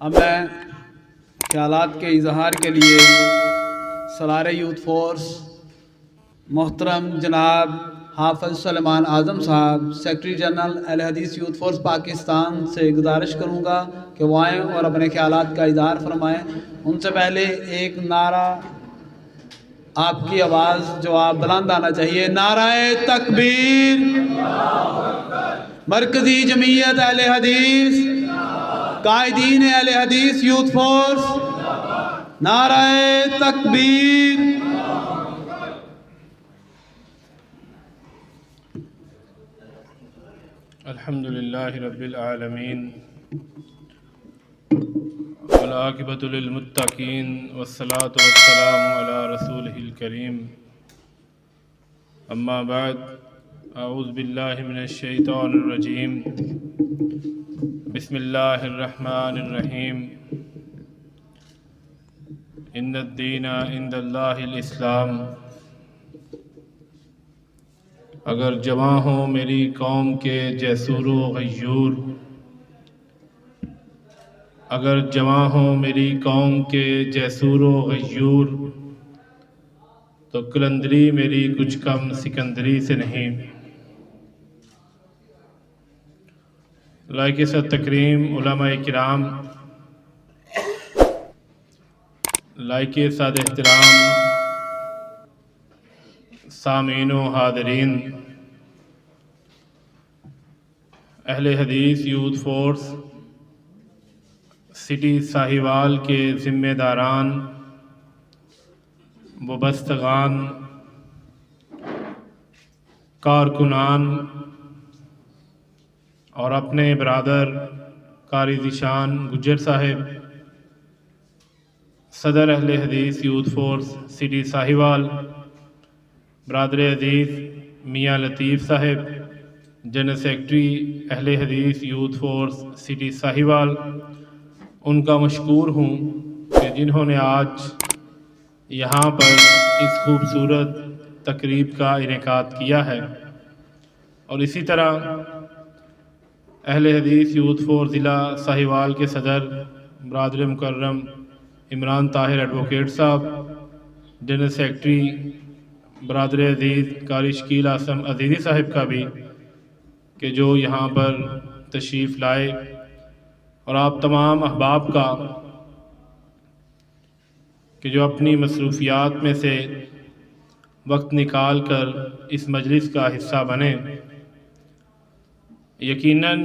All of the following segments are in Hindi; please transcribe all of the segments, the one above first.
अब मैं ख्यालात के इजहार के लिए सलार यूथ फोर्स मोहतरम जनाब हाफ़िज़ सलमान आज़म साहब सेक्रेटरी जनरल अहले हदीस यूथ फोर्स पाकिस्तान से गुजारिश करूँगा कि वो आएँ और अपने ख्यालात का इजहार फरमाएँ। उनसे पहले एक नारा आपकी आवाज़ जो आप बुलंद आना चाहिए, नाराए तकबीर, मरकज़ी जमीयत अहले हदीस, कायदीन अहले हदीस यूथ फोर्स, नाराए तकबीर। अल्हम्दुलिल्लाहि रब्बिल आलमीन वल आक़िबतु लिल मुत्तक़ीन वस्सलातु वस्सलामु अला रसूलिहिल करीम अम्मा बाद अऊज़ु बिल्लाहि मिनश शैतानिर रजीम बिस्मिल्लाहिर रहमानिर रहीम इन्नद्दीना इंदल्लाहिल इस्लाम। अगर जवां हो मेरी कौम के जैसूर व गयूर, अगर जवां हो मेरी कौम के जैसूर व गयूर, तो कलंदरी मेरी कुछ कम सिकंदरी से नहीं। लायक सद तकरीम उलमा किराम, लायक साद एहतराम सामीन व हादरीन, अहले हदीस यूथ फोर्स सिटी साहिवाल के ज़िम्मेदारान, वबस्तगान, कारकुनान और अपने बरादर कारी ज़ीशान गुज्जर साहिब, सदर अहले हदीस youth force city Sahiwal, Baradar अजीज़ मियाँ लतीफ़ साहिब, जनरल सेक्रेटरी अहले हदीस यूथ फोर्स सिटी साहिवाल, उनका मशकूर हूँ कि जिन्होंने आज यहाँ पर इस खूबसूरत तकरीब का इनेकाद किया है। और इसी तरह अहले हदीस यूथ फोर्स ज़िला साहिवाल के सदर बरादर मुकर्रम इमरान ताहिर एडवोकेट साहब, जनरल सेक्रेटरी बरादर अजीज़ कारी शकील आसम अजीज़ी साहिब का भी कि जो यहाँ पर तशरीफ़ लाए, और आप तमाम अहबाब का कि जो अपनी मसरूफ़ियात में से वक्त निकाल कर इस मजलिस का हिस्सा बने। यकीनन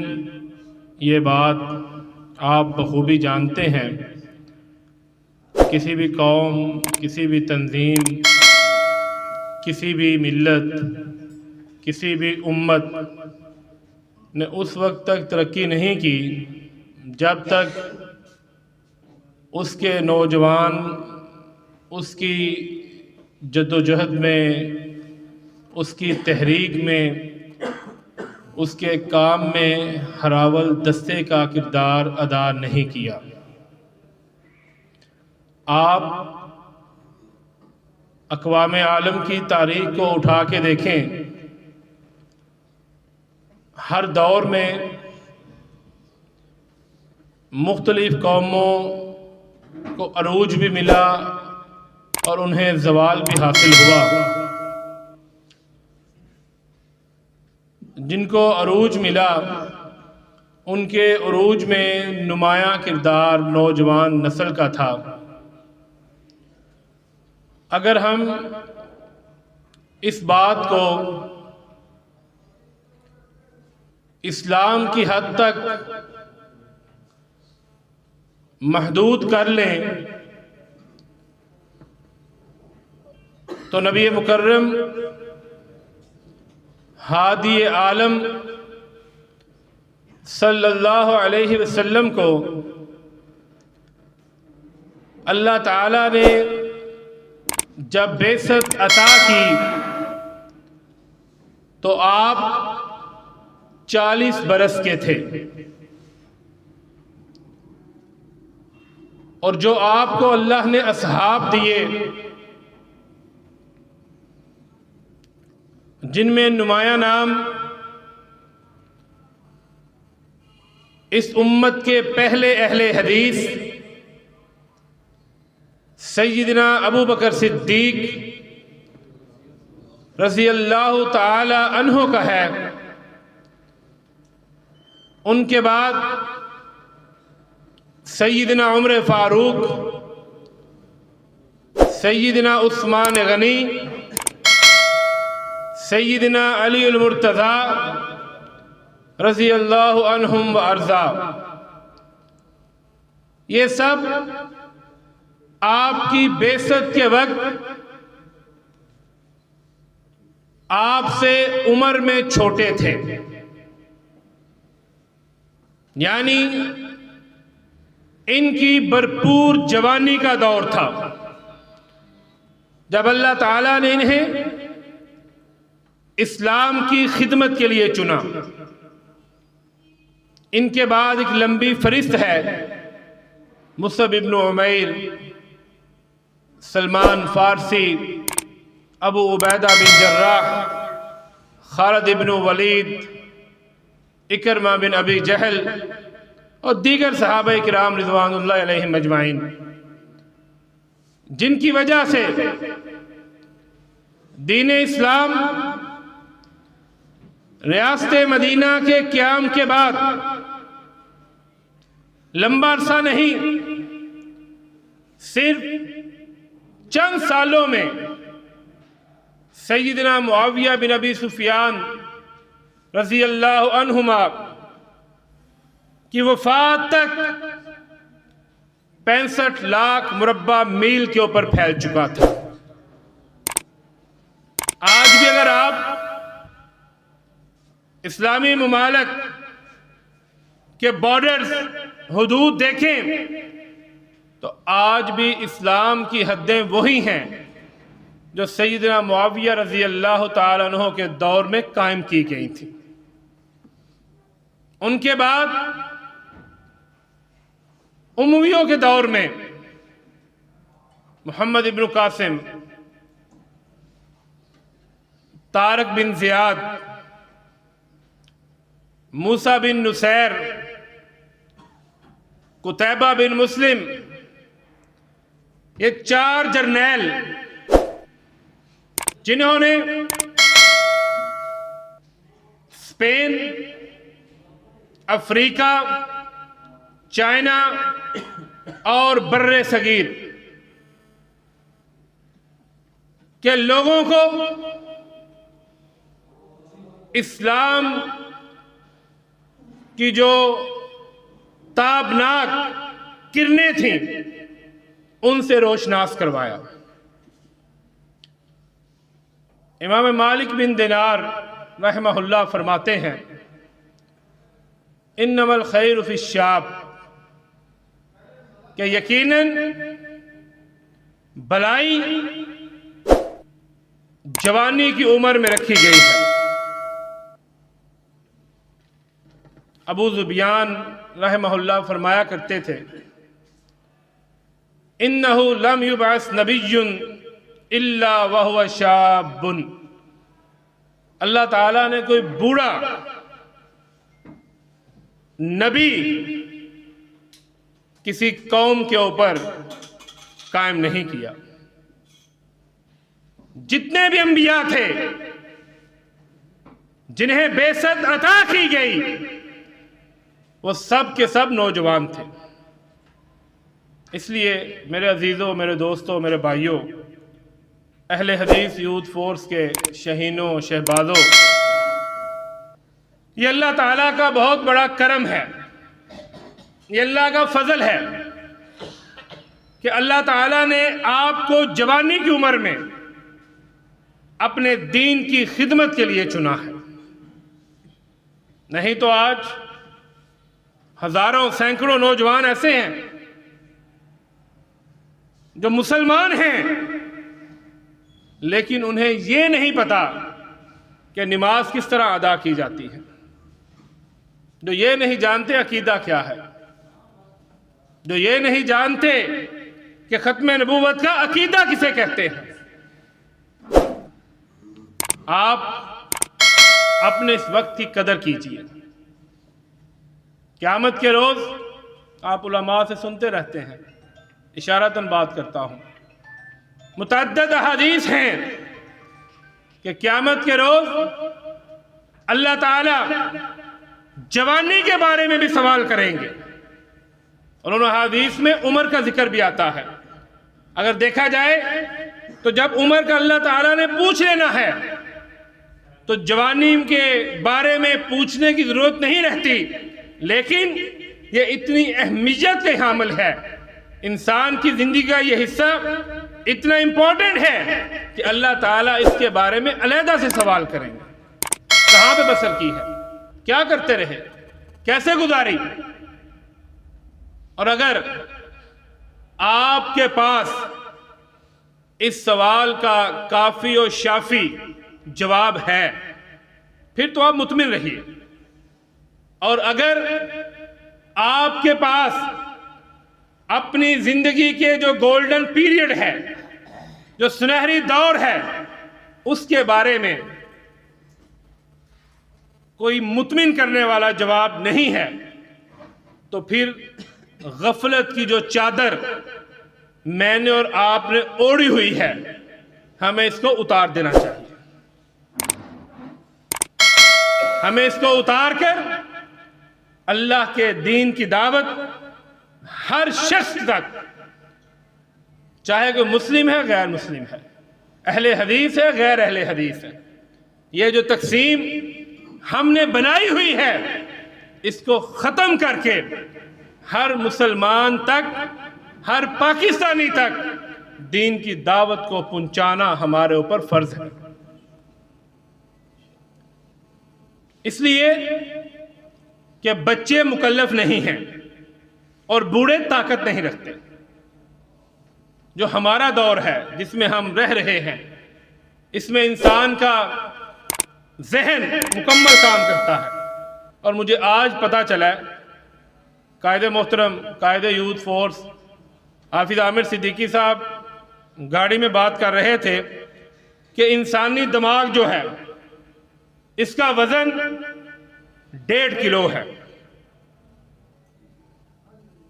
ये बात आप बखूबी जानते हैं, किसी भी कौम, किसी भी तंजीम, किसी भी मिल्लत, किसी भी उम्मत ने उस वक्त तक तरक्की नहीं की जब तक उसके नौजवान उसकी जद्दोजहद में, उसकी तहरीक में, उसके काम में हरावल दस्ते का किरदार अदा नहीं किया। आप अक़वाम आलम की तारीख़ को उठा के देखें, हर दौर में मुख्तलिफ़ कौमों को अरूज भी मिला और उन्हें ज़वाल भी हासिल हुआ। जिनको अरूज मिला उनके अरूज में नुमायाँ किरदार नौजवान नस्ल का था। अगर हम इस बात को इस्लाम की हद तक महदूद कर लें तो नबी मुकर्रम हादी आलम सल्लल्लाहु अलैहि वसल्लम को अल्लाह ताला ने जब बेसत अता की तो आप 40 बरस के थे, और जो आपको अल्लाह ने असहाब दिए जिनमें नुमाया नाम इस उम्मत के पहले अहले हदीस सैयदना अबू बकर सिद्दीक रज़ी अल्लाह ताला अन्हो का है। उनके बाद सैयदना उमर फारूक, सैयदना उस्मान गनी, सैयदना अली अल मुर्तज़ा रज़ी अल्लाह अन्हुम व अर्ज़ा। ये सब आपकी बेइज्जत के वक्त आपसे उम्र में छोटे थे, यानी इनकी भरपूर जवानी का दौर था जब अल्लाह ताला ने इन्हें इस्लाम की खिदमत के लिए चुना। इनके बाद एक लंबी फरिस्त है, मुसअब इब्न उमैर, सलमान फारसी, अबू उबैदा बिन जर्राह, खालिद इब्न वलीद, इकरमा बिन अबी जहल और दीगर सहाबा किराम रिज़वानुल्लाह अलैहिम अजमाइन, जिनकी वजह से दीन इस्लाम रियासत मदीना के क़याम के बाद लंबा अरसा नहीं, सिर्फ चंद सालों में सैयदना मुआविया बिन अबी सुफियान रज़ी अल्लाह अन्हुमा की वफ़ात तक 65 लाख मुरब्बा मील के ऊपर फैल चुका था। आज भी अगर आप इस्लामी मुमालिक के बॉर्डर्स, हुदूद देखें तो आज भी इस्लाम की हदें वही हैं जो सैयदना मुआविया रज़ी अल्लाह ताला अन्हु के दौर में कायम की गई थी। उनके बाद उमवियों के दौर में मोहम्मद इब्न कासिम, तारक बिन ज़ियाद, मूसा बिन नुसैर, कुतैबा बिन मुस्लिम, ये 4 जर्नैल जिन्होंने स्पेन, अफ्रीका, चाइना और बर्रे सगीर के लोगों को इस्लाम की जो ताबनाक किरणें थीं उनसे रोशनास करवाया। इमाम मालिक बिन दिनार रहमहुल्लाह फरमाते हैं, इन्नमल खैर फिश्शाब, कि यकीनन भलाई जवानी की उम्र में रखी गई है। अबू ज़ुबियान रहमहुल्लाह फरमाया करते थे, इन्नहु लम युबअस नबिय्युन इल्ला वहुव शाबुन। अल्लाह ताला ने कोई बूढ़ा नबी किसी कौम के ऊपर कायम नहीं किया। जितने भी अंबिया थे जिन्हें बेइज्जत अता की गई वो सब के सब नौजवान थे। इसलिए मेरे अजीज़ों, मेरे दोस्तों, मेरे भाइयों, अहले हदीस यूथ फोर्स के शहीनों, शहबाजों, ये अल्लाह ताला का बहुत बड़ा करम है, ये अल्लाह का फजल है कि अल्लाह ताला ने आपको जवानी की उम्र में अपने दीन की खिदमत के लिए चुना है। नहीं तो आज हजारों, सैकड़ों नौजवान ऐसे हैं जो मुसलमान हैं लेकिन उन्हें यह नहीं पता कि नमाज किस तरह अदा की जाती है, जो ये नहीं जानते अकीदा क्या है, जो ये नहीं जानते कि खत्म नबूवत का अकीदा किसे कहते हैं। आप अपने इस वक्त की कदर कीजिए क़यामत के रोज़ आप उलमा से सुनते रहते हैं, इशारतन बात करता हूँ, मुतअद्दिद हदीस हैं कि क़यामत के रोज़ अल्लाह ताला जवानी के बारे में भी सवाल करेंगे। और उन हदीस में उम्र का जिक्र भी आता है। अगर देखा जाए तो जब उम्र का अल्लाह ताला ने पूछ लेना है तो जवानी के बारे में पूछने की जरूरत नहीं रहती, लेकिन ये इतनी अहमियत के हामिल है, इंसान की जिंदगी का ये हिस्सा इतना इंपॉर्टेंट है कि अल्लाह ताला इसके बारे में अलहदा से सवाल करेंगे। कहाँ पे बसर की है, क्या करते रहे, कैसे गुजारी। और अगर आपके पास इस सवाल का काफी और शाफी जवाब है, फिर तो आप मुतमिन रहिए। और अगर आपके पास अपनी जिंदगी के जो गोल्डन पीरियड है, जो सुनहरी दौर है, उसके बारे में कोई मुतमिन करने वाला जवाब नहीं है, तो फिर गफलत की जो चादर मैंने और आपने ओढ़ी हुई है, हमें इसको उतार देना चाहिए। हमें इसको उतार कर अल्लाह के दीन की दावत हर शख्स तक, चाहे कोई मुस्लिम है गैर मुस्लिम है, अहले हदीस है गैर अहले हदीस है, ये जो तकसीम हमने बनाई हुई है, इसको खत्म करके हर मुसलमान तक, हर पाकिस्तानी तक दीन की दावत को पहुंचाना हमारे ऊपर फर्ज है। इसलिए कि बच्चे मुकल्लफ नहीं हैं और बूढ़े ताकत नहीं रखते। जो हमारा दौर है जिसमें हम रह रहे हैं, इसमें इंसान का जहन मुकम्मल काम करता है। और मुझे आज पता चला है, कायदे मोहतरम कायदे यूथ फोर्स हाफिज आमिर सिद्दीकी साहब गाड़ी में बात कर रहे थे कि इंसानी दिमाग जो है इसका वजन 1.5 किलो है,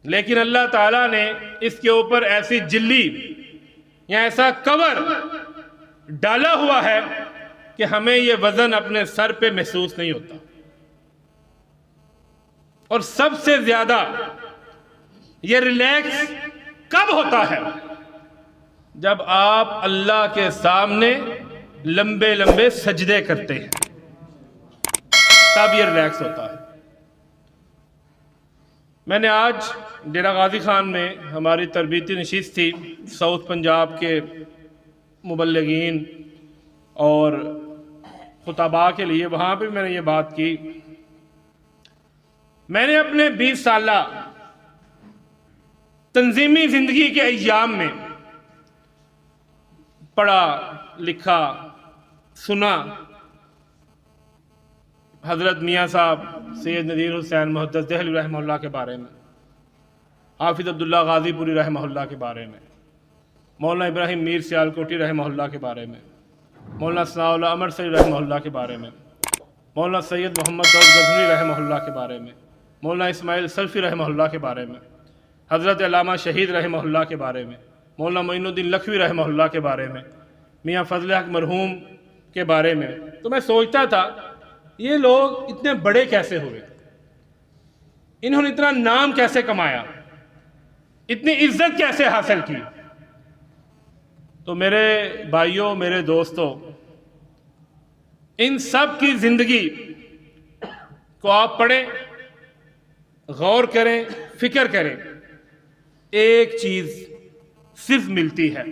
लेकिन अल्लाह ताला ने इसके ऊपर ऐसी झिल्ली या ऐसा कवर डाला हुआ है कि हमें यह वजन अपने सर पे महसूस नहीं होता। और सबसे ज्यादा ये रिलैक्स कब होता है, जब आप अल्लाह के सामने लंबे लंबे सजदे करते हैं, तब ये रिलैक्स होता है। मैंने आज डेरा गाजी खान में हमारी तरबीती नशिस्त थी, साउथ पंजाब के मुबल्लिगीन और खुताबा के लिए, वहाँ पे मैंने ये बात की। मैंने अपने 20 साला तंजीमी जिंदगी के अय्याम में पढ़ा लिखा सुना हज़रत मियाँ साहब सैयद नज़ीर हुसैन मुहद्दिस देहलवी रहमहुल्लाह के बारे में, हाफिज़ अब्दुल्ला गाज़ीपुरी रहमहुल्लाह के बारे में, मौलाना इब्राहिम मीर सियालकोटी रहमहुल्लाह के बारे में, मौलाना सनाउल्लाह अमर सईद रहमहुल्लाह के बारे में, मौलाना सैयद मोहम्मद दौद गज़नवी रहमहुल्लाह के बारे में, मौलाना इस्माइल सल्फ़ी रहमहुल्लाह के बारे में, हज़रत अल्लामा शहीद रहमहुल्लाह के बारे में, मौलाना मोइनुद्दीन लखवी रहमहुल्लाह के बारे में, मियाँ फजल हक मरहूम के बारे में। तो मैं सोचता था ये लोग इतने बड़े कैसे हुए, इन्होंने इतना नाम कैसे कमाया, इतनी इज्जत कैसे हासिल की। तो मेरे भाइयों, मेरे दोस्तों, इन सब की जिंदगी को आप पढ़ें, गौर करें, फिक्र करें, एक चीज सिर्फ मिलती है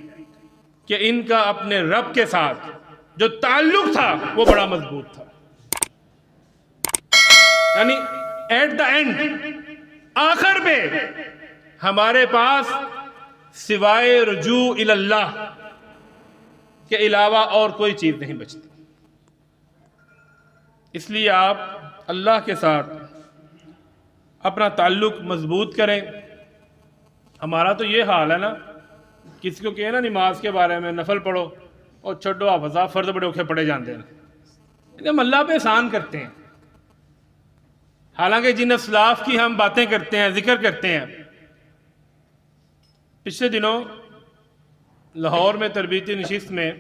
कि इनका अपने रब के साथ जो ताल्लुक था वो बड़ा मजबूत था। यानी एट द एंड, आखिर पे हमारे पास सिवाय रुजू इल्लाह के अलावा और कोई चीज नहीं बचती। इसलिए आप अल्लाह के साथ अपना ताल्लुक मजबूत करें। हमारा तो ये हाल है ना, किसी को कहे ना नमाज के बारे में, नफल पढ़ो और छोड़ो हाफजा फर्ज बड़े औखे पढ़े जाते हैं। हम अल्लाह पे एहसान करते हैं, हालांकि जिन असलाफ की हम बातें करते हैं, जिक्र करते हैं, पिछले दिनों लाहौर में तरबीती नशिस्त में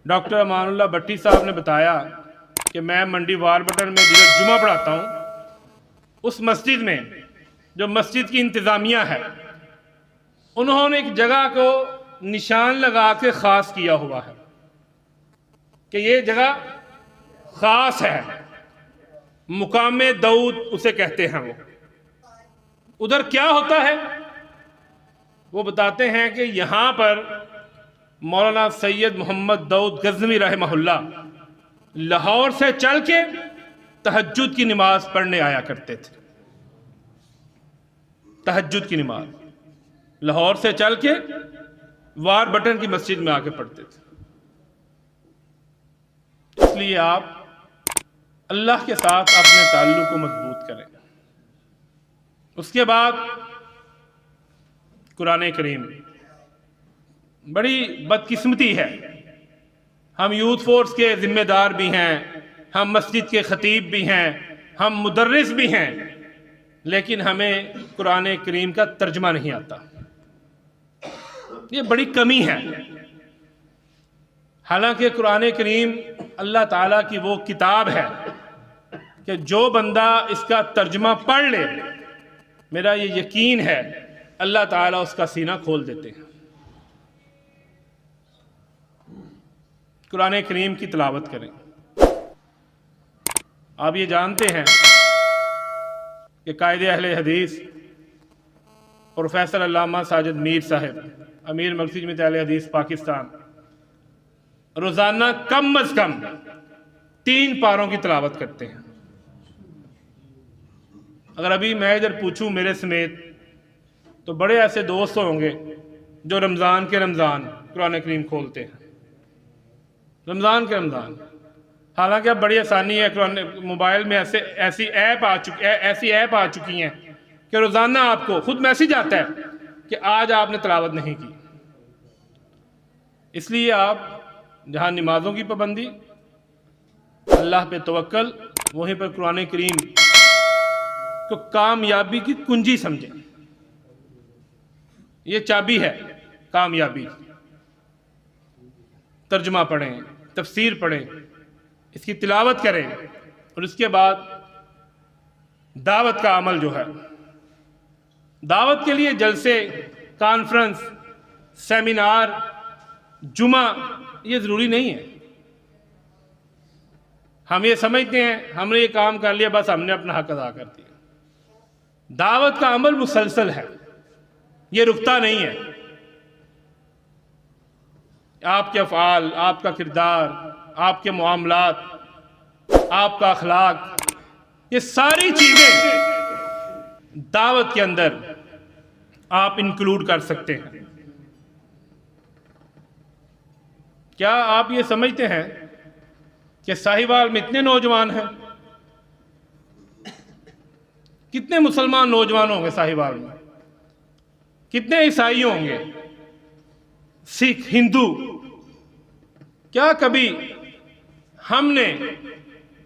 डॉक्टर अमानुल्लाह भट्टी साहब ने बताया कि मैं मंडी वार बटन में जिधर जुमा पढ़ाता हूँ, उस मस्जिद में जो मस्जिद की इंतज़ामिया है, उन्होंने एक जगह को निशान लगा के ख़ास किया हुआ है कि ये जगह ख़ास है, मुकामे दाऊद उसे कहते हैं। वो उधर क्या होता है वो बताते हैं कि यहाँ पर मौलाना सैयद मोहम्मद दाऊद गज़नवी रहमहुल्लाह लाहौर से चल के तहज्जुद की नमाज पढ़ने आया करते थे। तहज्जुद की नमाज लाहौर से चल के वार बटन की मस्जिद में आके पढ़ते थे। इसलिए आप अल्लाह के साथ अपने ताल्लुक को मजबूत करें। उसके बाद कुरान करीम, बड़ी बदकिस्मती है, हम यूथ फोर्स के जिम्मेदार भी हैं, हम मस्जिद के खतीब भी हैं, हम मुदर्रिस भी हैं, लेकिन हमें कुरान करीम का तर्जमा नहीं आता। ये बड़ी कमी है। हालांकि कुरान करीम अल्लाह ताला की वो किताब है कि जो बंदा इसका तर्जमा पढ़ ले, मेरा ये यकीन है अल्लाह ताला उसका सीना खोल देते हैं। कुरान करीम की तिलावत करें। आप ये जानते हैं कि कायदे अहले हदीस प्रोफेसर अल्लामा साजिद मीर साहब, अमीर मरकज़ी जमीयत अहले हदीस पाकिस्तान, रोज़ाना कम अज़ कम 3 पारों की तिलावत करते हैं। अगर अभी मैं इधर पूछूं मेरे समेत, तो बड़े ऐसे दोस्त होंगे जो रमज़ान के रमज़ान कुरान करीम खोलते हैं। रमज़ान के रमज़ान, हालांकि अब बड़ी आसानी है, कुरान मोबाइल में ऐसी ऐप आ चुकी हैं कि रोज़ाना आपको खुद मैसेज आता है कि आज आपने तिलावत नहीं की। इसलिए आप जहाँ नमाजों की पाबंदी, अल्लाह पे तवक्कल, वहीं पर कुरान करीम को कामयाबी की कुंजी समझें। ये चाबी है कामयाबी। तर्जुमा पढ़ें, तफसीर पढ़ें, इसकी तिलावत करें, और इसके बाद दावत का अमल जो है, दावत के लिए जलसे, कॉन्फ्रेंस, सेमिनार, जुमा, ये ज़रूरी नहीं है। हम ये समझते हैं हमने ये काम कर लिया, बस हमने अपना हक अदा कर दिया। दावत का अमल मुसलसल है, ये रुकता नहीं है। आपके अफ़आल, आपका किरदार, आपके मामलात, आपका अखलाक, ये सारी चीज़ें दावत के अंदर आप इंक्लूड कर सकते हैं। क्या आप ये समझते हैं कि साहिवाल में इतने नौजवान हैं? कितने मुसलमान नौजवान होंगे साहिवाल में? कितने ईसाई होंगे, सिख, हिंदू? क्या कभी हमने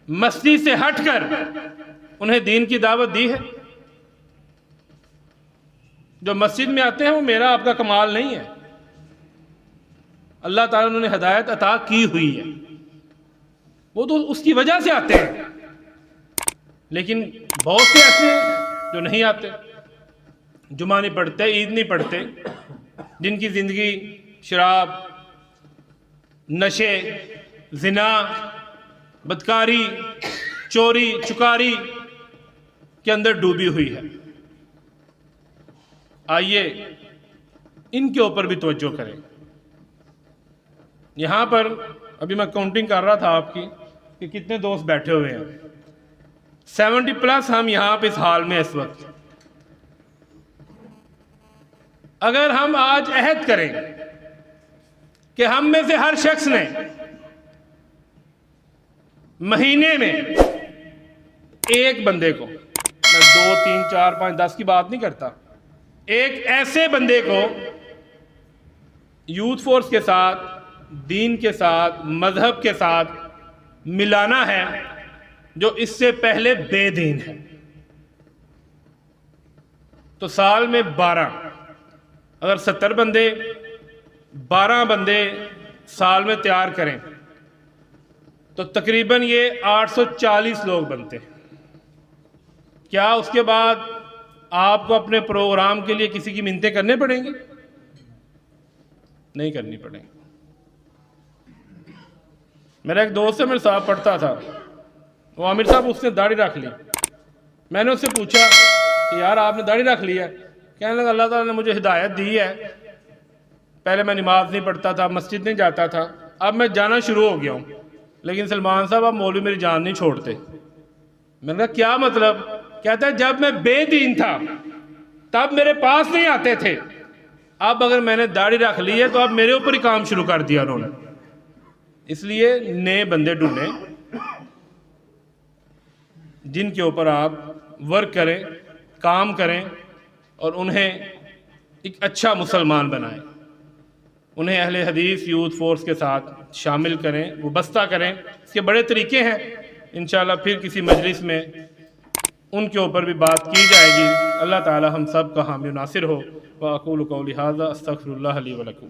मस्जिद से हटकर उन्हें दीन की दावत दी है? जो मस्जिद में आते हैं वो मेरा आपका कमाल नहीं है, अल्लाह ताला ने उन्हें हिदायत अता की हुई है, वो तो उसकी वजह से आते हैं। लेकिन बहुत से ऐसे हैं जो नहीं आते, जुमा नहीं पढ़ते, ईद नहीं पढ़ते, जिनकी ज़िंदगी शराब, नशे, जिना, बदकारी, चोरी, चुकारी के अंदर डूबी हुई है। आइए इनके ऊपर भी तवज्जो करें। यहाँ पर अभी मैं काउंटिंग कर रहा था आपकी कि कितने दोस्त बैठे हुए हैं। 70+ हम यहाँ पे इस हाल में इस वक्त। अगर हम आज अहद करें कि हम में से हर शख्स ने महीने में एक बंदे को, मैं 2, 3, 4, 5, 10 की बात नहीं करता, एक ऐसे बंदे को यूथ फोर्स के साथ, दीन के साथ, मजहब के साथ मिलाना है, जो इससे पहले बेदीन है। तो साल में 12, अगर 70 बंदे 12 बंदे साल में तैयार करें तो तकरीबन ये 840 लोग बनते हैं। क्या उसके बाद आपको अपने प्रोग्राम के लिए किसी की मिन्नतें करने पड़ेंगी? नहीं करनी पड़ेंगी। मेरा एक दोस्त है, मेरे साथ पढ़ता था, वो आमिर साहब, उसने दाढ़ी रख ली। मैंने उससे पूछा कि यार आपने दाढ़ी रख ली है? कहने लगा अल्लाह ताला ने मुझे हिदायत दी है, पहले मैं नमाज नहीं पढ़ता था, मस्जिद नहीं जाता था, अब मैं जाना शुरू हो गया हूँ, लेकिन सलमान साहब अब मौलवी मेरी जान नहीं छोड़ते। मैंने कहा क्या मतलब? कहता है जब मैं बेदीन था तब मेरे पास नहीं आते थे, अब अगर मैंने दाढ़ी रख ली है तो अब मेरे ऊपर ही काम शुरू कर दिया उन्होंने। इसलिए नए बंदे ढूंढें जिनके ऊपर आप वर्क करें, काम करें और उन्हें एक अच्छा मुसलमान बनाएं। उन्हें अहले हदीस यूथ फोर्स के साथ शामिल करें, वाबस्ता करें। इसके बड़े तरीके हैं, इंशाअल्लाह फिर किसी मजलिस में उनके ऊपर भी बात की जाएगी। अल्लाह ताला हम सब का हामी नासिर हो। व अक़ूलु क़ौली हाज़ा अस्तग़फ़िरुल्लाह ली व लकुम।